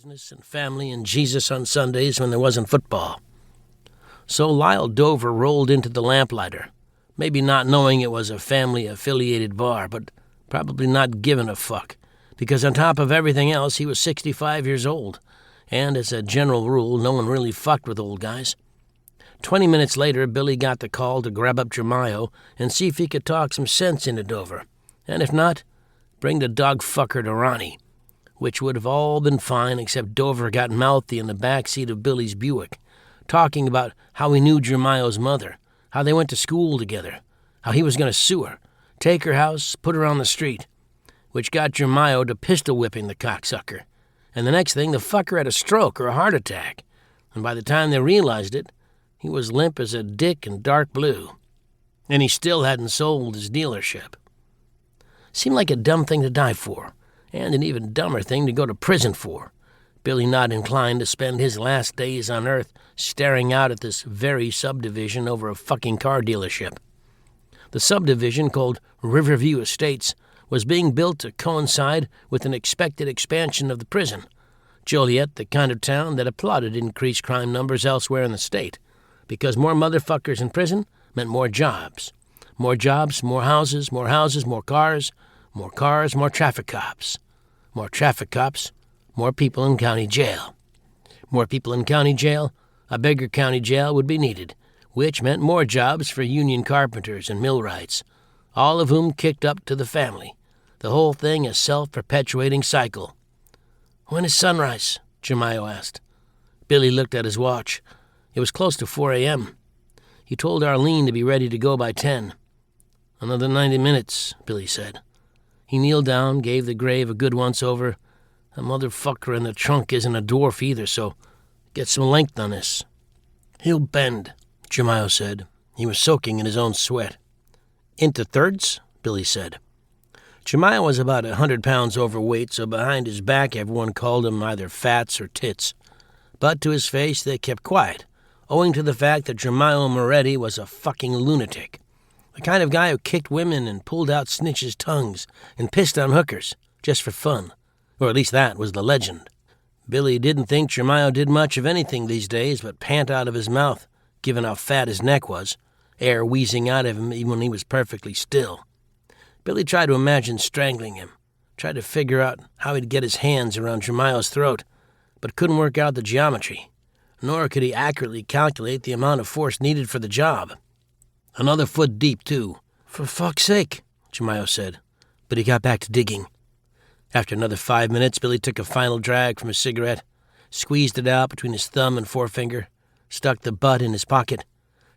business and family and Jesus on Sundays when there wasn't football. So Lyle Dover rolled into the Lamplighter, maybe not knowing it was a family-affiliated bar, but probably not giving a fuck, because on top of everything else, he was 65 years old, and as a general rule, no one really fucked with old guys. 20 minutes later, Billy got the call to grab up Jermayo and see if he could talk some sense into Dover, and if not, bring the dog fucker to Ronnie, which would have all been fine except Dover got mouthy in the back seat of Billy's Buick, talking about how he knew Jermayo's mother, how they went to school together, how he was going to sue her, take her house, put her on the street, which got Jermayo to pistol-whipping the cocksucker. And the next thing, the fucker had a stroke or a heart attack, and by the time they realized it, he was limp as a dick in dark blue. And he still hadn't sold his dealership. Seemed like a dumb thing to die for, and an even dumber thing to go to prison for. Billy not inclined to spend his last days on Earth staring out at this very subdivision over a fucking car dealership. The subdivision, called Riverview Estates, was being built to coincide with an expected expansion of the prison. Joliet, the kind of town that applauded increased crime numbers elsewhere in the state, because more motherfuckers in prison meant more jobs. More jobs, more houses, more cars, more traffic cops. More traffic cops, more people in county jail. More people in county jail, a bigger county jail would be needed, which meant more jobs for union carpenters and millwrights, all of whom kicked up to the family. The whole thing a self-perpetuating cycle. "When is sunrise?" Jermayo asked. Billy looked at his watch. It was close to 4 a.m. He told Arlene to be ready to go by 10. "Another 90 minutes, Billy said. He kneeled down, gave the grave a good once-over. A motherfucker in the trunk isn't a dwarf either, so get some length on this." "He'll bend," Jermayo said. He was soaking in his own sweat. "Into thirds?" Billy said. Jermayo was about 100 pounds overweight, so behind his back everyone called him either fats or tits. But to his face they kept quiet, owing to the fact that Jermayo Moretti was a fucking lunatic. The kind of guy who kicked women and pulled out snitches' tongues and pissed on hookers, just for fun. Or at least that was the legend. Billy didn't think Jermayo did much of anything these days but pant out of his mouth, given how fat his neck was, air wheezing out of him even when he was perfectly still. Billy tried to imagine strangling him, tried to figure out how he'd get his hands around Jermayo's throat, but couldn't work out the geometry. Nor could he accurately calculate the amount of force needed for the job. Another foot deep, too. "For fuck's sake," Jermayo said, but he got back to digging. After another 5 minutes, Billy took a final drag from his cigarette, squeezed it out between his thumb and forefinger, stuck the butt in his pocket,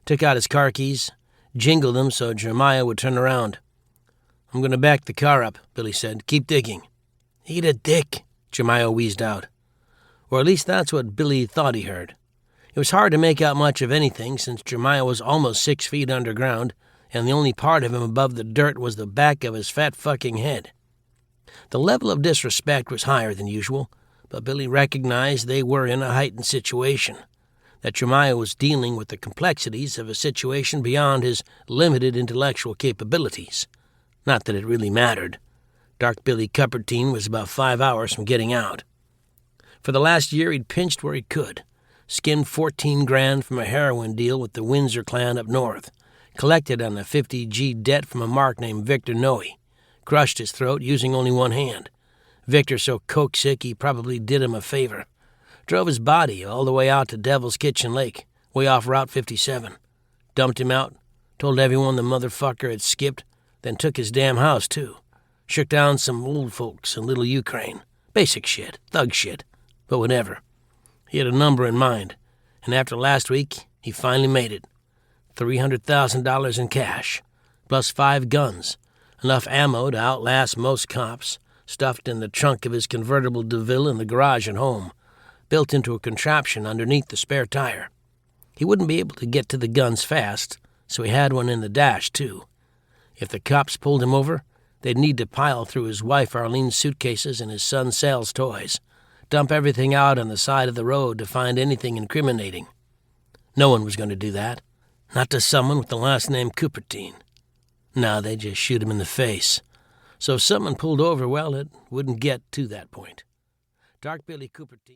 took out his car keys, jingled them so Jermayo would turn around. "I'm going to back the car up," Billy said. "Keep digging." "Eat a dick," Jermayo wheezed out. Or at least that's what Billy thought he heard. It was hard to make out much of anything since Jermayo was almost 6 feet underground, and the only part of him above the dirt was the back of his fat fucking head. The level of disrespect was higher than usual, but Billy recognized they were in a heightened situation, that Jermayo was dealing with the complexities of a situation beyond his limited intellectual capabilities. Not that it really mattered. Dark Billy Cupertine was about 5 hours from getting out. For the last year, he'd pinched where he could, skimmed $14,000 from a heroin deal with the Windsor clan up north, collected on a 50G debt from a mark named Victor Noe, crushed his throat using only one hand. Victor so coke-sick he probably did him a favor. Drove his body all the way out to Devil's Kitchen Lake, way off Route 57. Dumped him out, told everyone the motherfucker had skipped, then took his damn house, too. Shook down some old folks in Little Ukraine. Basic shit, thug shit. But whatever. He had a number in mind, and after last week, he finally made it. $300,000 in cash, plus 5 guns, enough ammo to outlast most cops, stuffed in the trunk of his convertible DeVille in the garage at home, built into a contraption underneath the spare tire. He wouldn't be able to get to the guns fast, so he had one in the dash, too. If the cops pulled him over, they'd need to pile through his wife Arlene's suitcases and his son Sal's toys, dump everything out on the side of the road to find anything incriminating. No one was going to do that. Not to someone with the last name Cupertine. No, they'd just shoot him in the face. So if someone pulled over, well, it wouldn't get to that point. Dark Billy Cupertine...